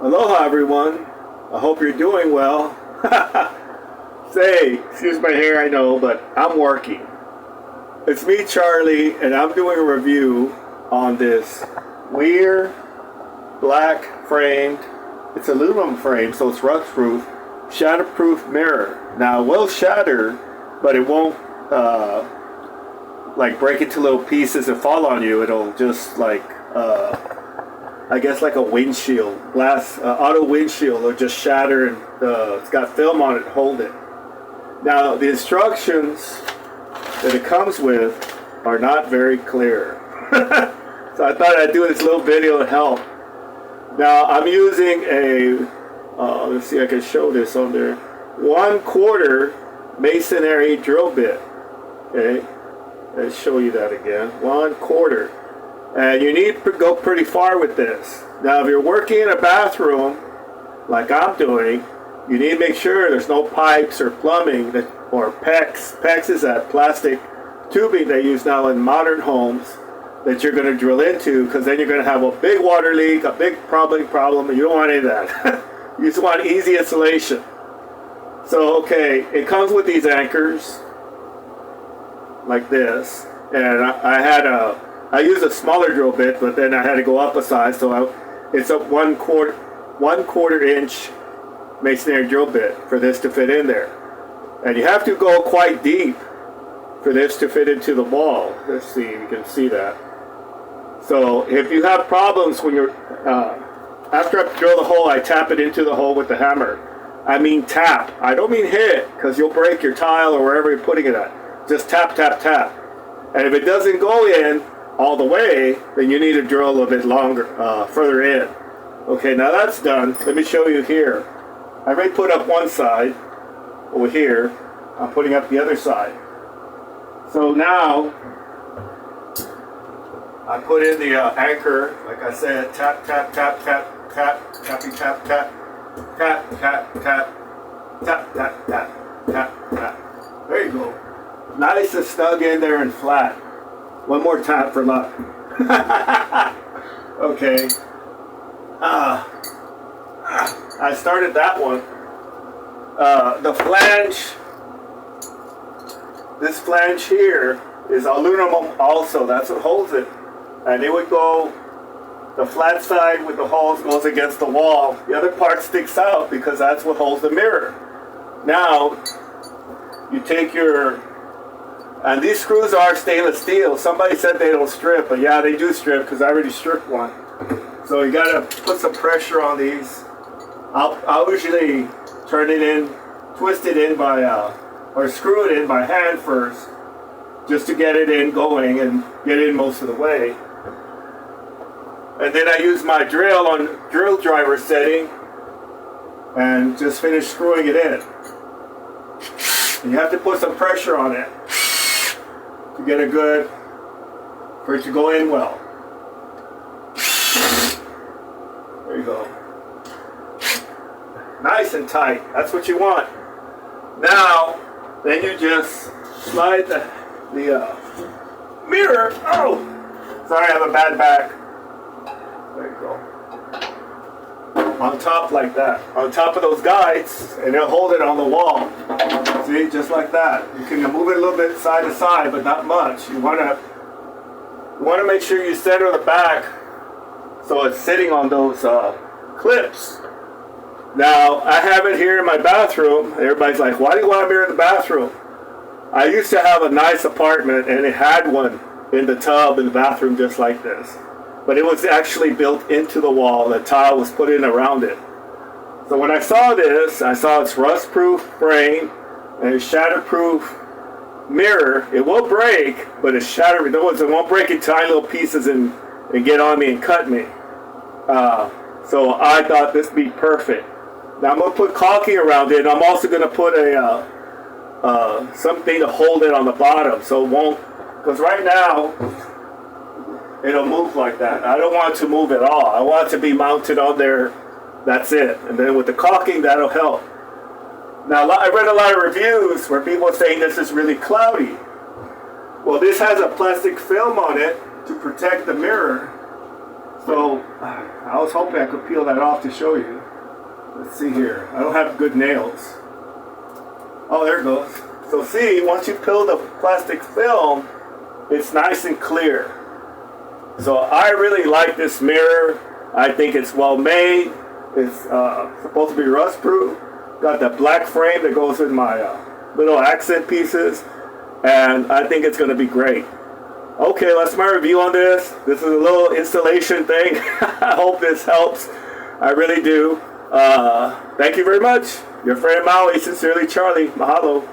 Aloha everyone, I hope you're doing well. Say, excuse my hair, I know, but I'm working. It's me, Charlie, and I'm doing a review on this WEER black framed, it's aluminum frame, so it's rust proof, shatterproof mirror. Now it will shatter, but it won't like break into little pieces and fall on you. It'll just like I guess like a windshield, glass, auto windshield, will just shatter, and it's got film on it to hold it. Now the instructions that it comes with are not very clear. So I thought I'd do this little video to help. Now I'm using a, let's see, I can show this on there, 1/4 masonry drill bit. Okay, let's show you that again, 1/4. And you need to go pretty far with this. Now if you're working in a bathroom, like I'm doing, you need to make sure there's no pipes or plumbing that, or PEX. PEX is that plastic tubing they use now in modern homes that you're going to drill into, because then you're going to have a big water leak, a big problem, and you don't want any of that. You just want easy installation. So okay, it comes with these anchors like this, and I used a smaller drill bit, but then I had to go up a size, so it's a 1/4 inch masonry drill bit for this to fit in there. And you have to go quite deep for this to fit into the wall. Let's see if you can see that. So if you have problems when you're, after I drill the hole, I tap it into the hole with the hammer. I mean tap. I don't mean hit, because you'll break your tile or wherever you're putting it at. Just tap, tap, tap. And if it doesn't go in all the way, then you need to drill a little bit longer, further in. Okay, now that's done. Let me show you here. I already put up one side over here. I'm putting up the other side. So now I put in the anchor, like I said, tap, tap, tap, tap, tap, tappy, tap, tap, tap, tap, tap, tap, tap, tap, tap, tap. There you go. Nice and snug in there and flat. One more tap for luck. Okay. I started that one. The flange, this flange here is aluminum also. That's what holds it. And it would go, the flat side with the holes goes against the wall. The other part sticks out because that's what holds the mirror. Now, you take your, and these screws are stainless steel. Somebody said they don't strip, but yeah, they do strip because I already stripped one. So you gotta put some pressure on these. I'll usually turn it in, twist it in by, or screw it in by hand first, just to get it in going and get in most of the way. And then I use my drill on drill driver setting and just finish screwing it in. And you have to put some pressure on it to get it good, for it to go in well. There you go. Nice and tight. That's what you want. Now, then you just slide the mirror. Oh, sorry, I have a bad back. There you go. On top like that. On top of those guides, and it'll hold it on the wall. See, just like that. You can move it a little bit side to side, but not much. You want to make sure you center the back so it's sitting on those clips. Now, I have it here in my bathroom. Everybody's like, why do you want a mirror in the bathroom? I used to have a nice apartment, and it had one in the tub in the bathroom just like this. But it was actually built into the wall. The tile was put in around it. So when I saw this, I saw it's rust-proof frame and it's shatterproof mirror. It will break, but it's shatterproof. It won't break in tiny little pieces and get on me and cut me. So I thought this would be perfect. Now I'm going to put caulking around it, and I'm also going to put a something to hold it on the bottom so it won't, because right now it'll move like that. I don't want it to move at all. I want it to be mounted on there. That's it. And then with the caulking, that'll help. Now I read a lot of reviews where people are saying this is really cloudy. Well, this has a plastic film on it to protect the mirror So I was hoping I could peel that off to show you. Let's see here. I don't have good nails. Oh, there it goes. So see, once you peel the plastic film, it's nice and clear. So I really like this mirror. I think it's well made. It's supposed to be rust proof. Got that black frame that goes with my little accent pieces. And I think it's going to be great. Okay, that's my review on this. This is a little installation thing. I hope this helps. I really do. Thank you very much. Your friend Maui, sincerely Charlie. Mahalo.